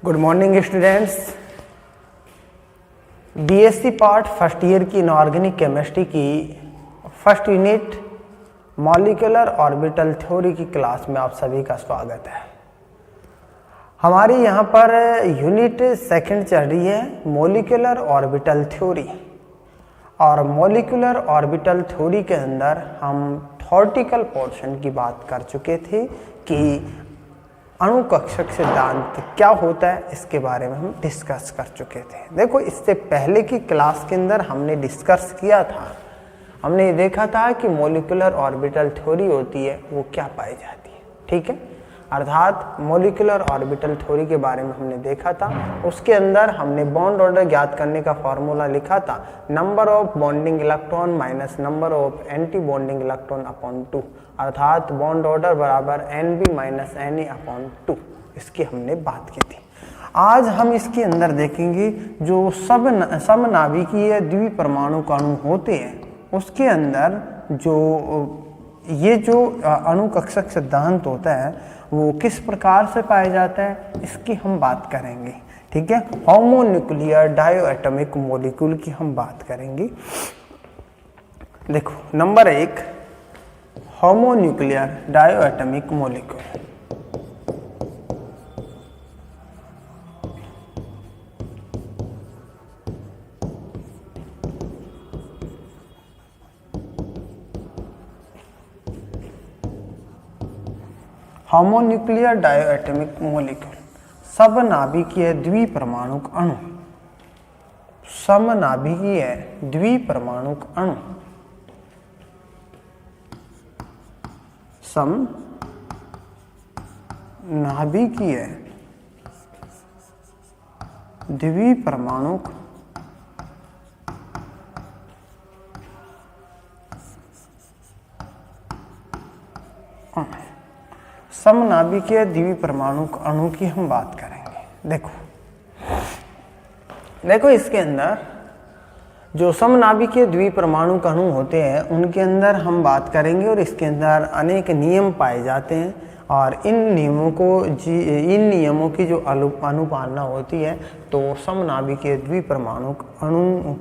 Good morning students. BSc part first year की inorganic chemistry की first unit molecular orbital theory की class में आप सभी का स्वागत है। हमारी यहाँ पर यूनिट सेकंड चल रही है मॉलिक्यूलर ऑर्बिटल थ्योरी, और मॉलिक्यूलर ऑर्बिटल थ्योरी के अंदर हम थ्योरेटिकल पोर्शन की बात कर चुके थे कि अणुकक्षक सिद्धांत क्या होता है, इसके बारे में हम डिस्कस कर चुके थे। देखो, इससे पहले की क्लास के अंदर हमने डिस्कस किया था, हमने ये देखा था कि मॉलिक्यूलर ऑर्बिटल थ्योरी होती है वो क्या पाई जाती है। ठीक है, अर्थात मॉलिक्यूलर ऑर्बिटल थ्योरी के बारे में हमने देखा था। उसके अंदर हमने बॉन्ड ऑर्डर ज्ञात करने का फॉर्मूला लिखा था, number of bonding electron minus number of anti bonding electron upon 2, अर्थात बॉन्ड ऑर्डर बराबर NB माइनस Na अपॉन 2। इसकी हमने बात की थी। आज हम इसके अंदर देखेंगे जो समनाभिकीय द्विपरमाणु अणु होते हैं, उसके अंदर जो अणुकक्षक सिद्धांत होता है वो किस प्रकार से पाया जाता है, इसकी हम बात करेंगे। ठीक है, होमोन्यूक्लियर डायोएटॉमिक मॉलिक्यूल की हम बात करेंगे। देखो, number 1 homonuclear diatomic molecule. Homonuclear diatomic molecule, समनाभिकीय द्विपरमाणुक अणु, समनाभिकीय द्विपरमाणुक अणु, समनाभिकीय द्विपरमाणुक अणु, समनाभिकीय द्विपरमाणुक अणु की हम बात करेंगे। देखो इसके अंदर जो समनाभिकीय द्विपरमाणुक अणु होते हैं उनके अंदर हम बात करेंगे, और इसके अंदर अनेक नियम पाए जाते हैं, और इन नियमों की जो अनुपालना होती है तो समनाभिकीय द्विपरमाणुक अणु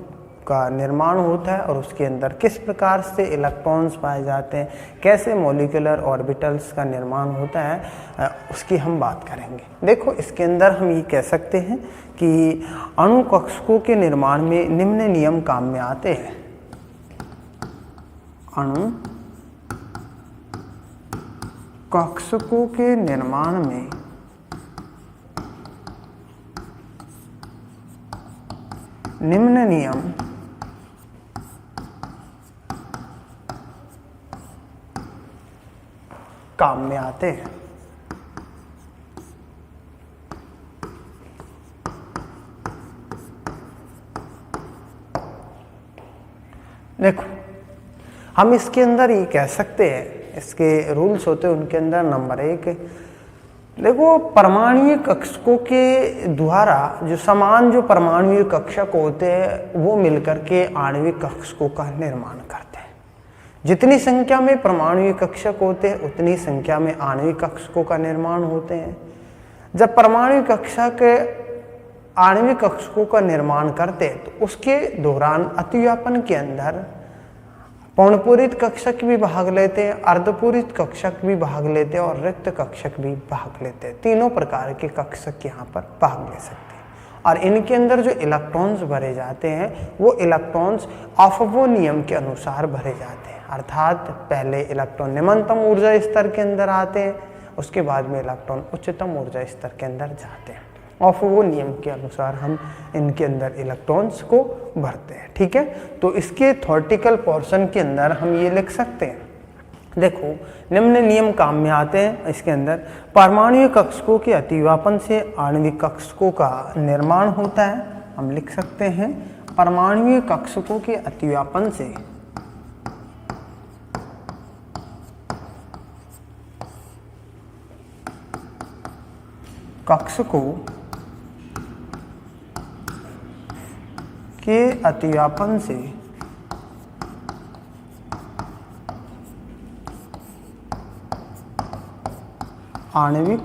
का निर्माण होता है, और उसके अंदर किस प्रकार से इलेक्ट्रॉन्स पाए जाते हैं, कैसे मॉलिक्यूलर ऑर्बिटल्स का निर्माण होता है, उसकी हम बात करेंगे। देखो, इसके अंदर हम ये कह सकते हैं कि अणुकक्षकों के निर्माण में निम्न नियम काम में आते हैं। अणुकक्षकों के निर्माण में निम्न नियम काम में आते हैं। देखो, हम इसके अंदर ये कह सकते हैं, इसके रूल्स होते हैं उनके अंदर। नंबर 1, देखो, परमाणुीय कक्षकों के द्वारा जो समान जो परमाणुीय कक्षक होते हैं वो मिलकर के आणविक कक्षकों का निर्माण करते हैं। जितनी संख्या में परमाणुीय कक्षक होते हैं उतनी संख्या में आणविक कक्षकों का निर्माण होते हैं। जब परमाणु कक्षक आणविक कक्षकों का निर्माण करते हैं तो उसके दौरान अतिव्यापन के अंदर पूर्णपूरित कक्षक भी भाग लेते हैं, अर्धपूरित कक्षक भी भाग लेते हैं, और रिक्त कक्षक भी भाग लेते हैं। तीनों प्रकार के कक्षक यहाँ पर भाग ले सकते हैं, और इनके अंदर जो इलेक्ट्रॉन्स भरे जाते हैं वो इलेक्ट्रॉन्स ऑफवो नियम के अनुसार भरे जाते हैं, अर्थात पहले इलेक्ट्रॉन निम्नतम ऊर्जा स्तर के अंदर आते हैं, उसके बाद में इलेक्ट्रॉन उच्चतम ऊर्जा स्तर के अंदर जाते हैं। ऑफवो नियम के अनुसार हम इनके अंदर इलेक्ट्रॉन्स को भरते हैं। ठीक है, तो इसके थ्योरेटिकल पोर्शन के अंदर हम ये लिख सकते हैं। देखो, निम्न नियम काम में आते हैं। इसके अंदर परमाणुीय कक्षकों के अतिव्यापन से आणविक कक्षकों का निर्माण होता है। हम लिख सकते हैं, परमाणुीय कक्षकों के अतिव्यापन से कक्षकों के अतिव्यापन से आणविक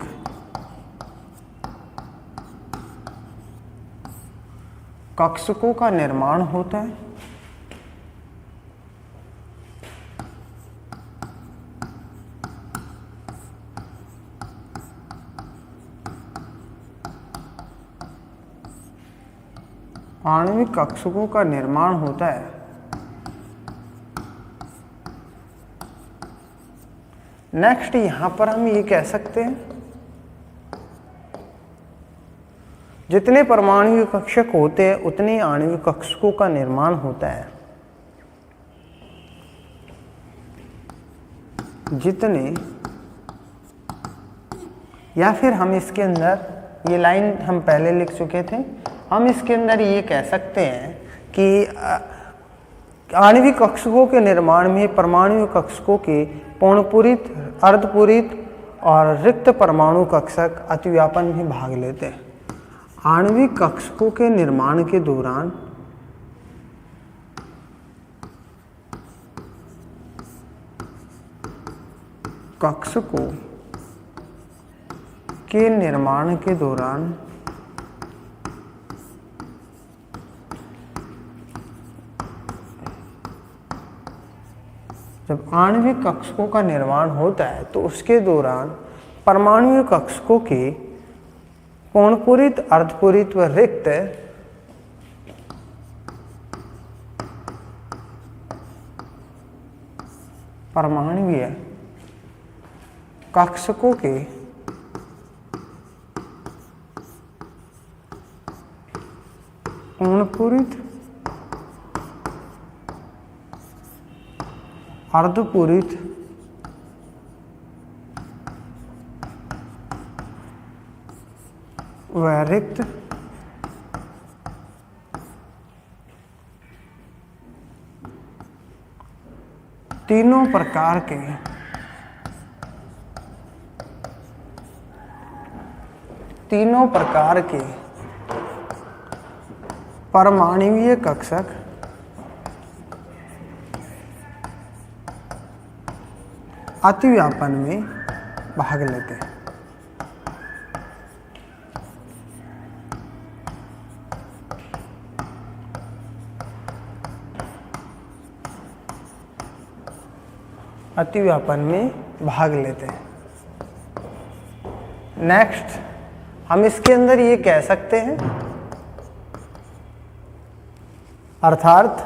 कक्षकों का निर्माण होता है। आणविक कक्षकों का निर्माण होता है। नेक्स्ट यहां पर हम ये कह सकते हैं जितने परमाणु कक्षक होते हैं उतने आणविक कक्षकों का निर्माण होता है। जितने, या फिर हम इसके अंदर, ये लाइन हम पहले लिख चुके थे, हम इसके अंदर ये कह सकते हैं कि आणविक कक्षकों के निर्माण में परमाणु कक्षकों के पूर्णपूरित, अर्धपूरित और रिक्त परमाणु कक्षक अतिव्यापन में भाग लेते हैं। आणविक कक्षकों के निर्माण के दौरान कक्षकों के निर्माण के दौरान जब आणविक कक्षकों का निर्माण होता है तो उसके दौरान परमाणु कक्षकों के पूर्णपूरित, अर्धपूरित व रिक्त परमाणुीय कक्षकों के पूर्णपूरित, अर्धपूरित व रिक्त तीनों प्रकार के परमाणुीय कक्षक अतिव्यापन में भाग लेते हैं। अतिव्यापन में भाग लेते हैं। नेक्स्ट हम इसके अंदर ये कह सकते हैं, अर्थात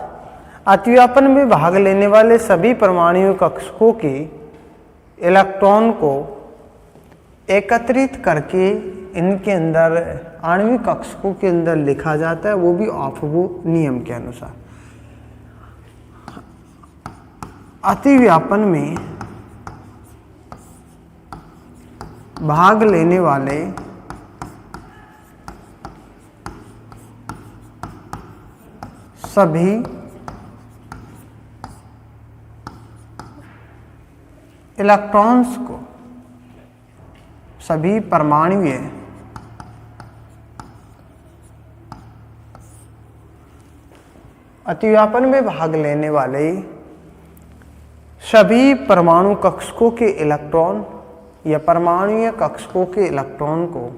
अतिव्यापन में भाग लेने वाले सभी परमाणु कक्षकों के इलेक्ट्रॉन को एकत्रित करके इनके अंदर आणविक कक्षकों के अंदर लिखा जाता है, वो भी ऑफबो नियम के अनुसार। अतिव्यापन में भाग लेने वाले सभी इलेक्ट्रॉन्स को, सभी परमाणुीय अतिव्यापन में भाग लेने वाले सभी परमाणु कक्षकों के इलेक्ट्रॉन या परमाणुीय कक्षकों के इलेक्ट्रॉन को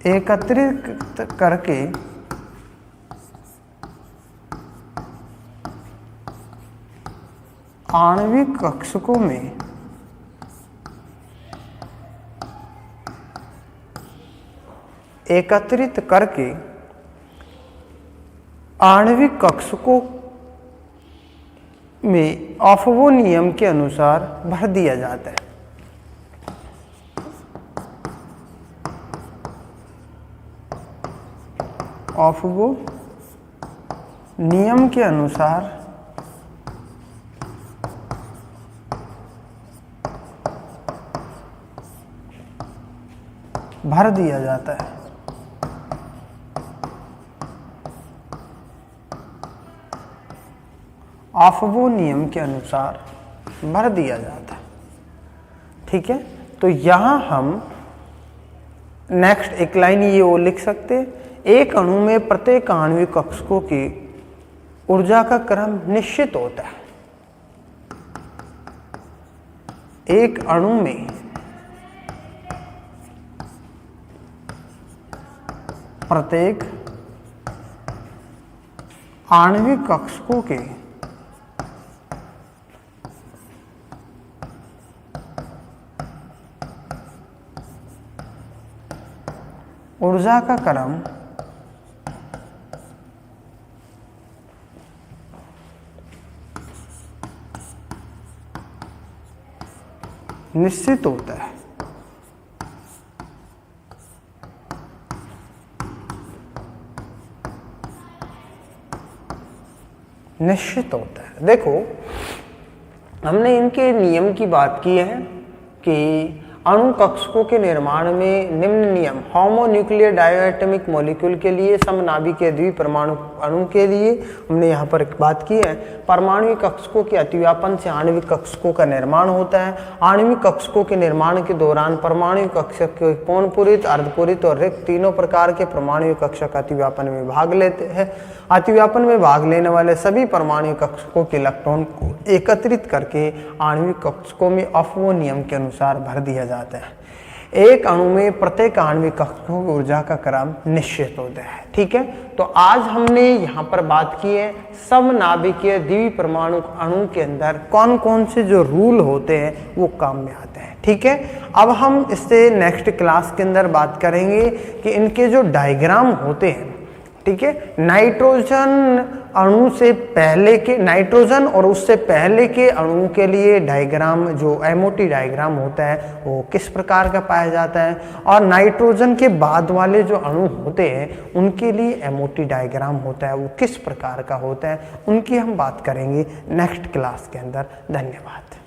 एकत्रित करके आणविक कक्षकों में एकत्रित करके आणविक कक्षकों में ऑफबो नियम के अनुसार भर दिया जाता है। ऑफबो नियम के अनुसार भर दिया जाता है। ऑफबो नियम के अनुसार भर दिया जाता है। ठीक है, तो यहां हम नेक्स्ट एक लाइन ये वो लिख सकते हैं, एक अणु में प्रत्येक आणविक कक्षकों की ऊर्जा का क्रम निश्चित होता है। एक अणु में प्रत्येक आणविक कक्षकों के ऊर्जा का क्रम निश्चित होता है। निश्चित होता है। देखो, हमने इनके नियम की बात की है कि अणु कक्षकों के निर्माण में निम्न नियम होमोन्यूक्लियर डायोएटमिक मॉलिक्यूल के लिए, समनाभिकीय द्विपरमाणु अणु के लिए हमने यहाँ पर एक बात की है। परमाणु कक्षकों के अतिव्यापन से आणविक कक्षकों का निर्माण होता है। आणविक कक्षकों के निर्माण के दौरान परमाणु कक्षक के पूर्णपूरित, अर्धपूरित और रिक्त तीनों प्रकार के परमाणु कक्षक अतिव्यापन में भाग लेते हैं। अतिव्यापन में भाग लेने वाले सभी परमाणु कक्षकों के इलेक्ट्रॉन को एकत्रित करके आणविक कक्षकों में अफो नियम के अनुसार भर दिया जाता है। एक अणु में प्रत्येक आणविक कक्षकों की ऊर्जा का क्रम निश्चित होता है। ठीक है, तो आज हमने यहाँ पर बात की है समनाभिकीय द्विपरमाणु अणु के अंदर कौन कौन से जो रूल होते हैं वो काम में आते हैं। ठीक है, अब हम इससे नेक्स्ट क्लास के अंदर बात करेंगे कि इनके जो डायग्राम होते हैं। ठीक है, नाइट्रोजन अणु से पहले के, नाइट्रोजन और उससे पहले के अणु के लिए डायग्राम, जो एमओटी डायग्राम होता है वो किस प्रकार का पाया जाता है, और नाइट्रोजन के बाद वाले जो अणु होते हैं उनके लिए एमओटी डायग्राम होता है वो किस प्रकार का होता है, उनकी हम बात करेंगे नेक्स्ट क्लास के अंदर। धन्यवाद।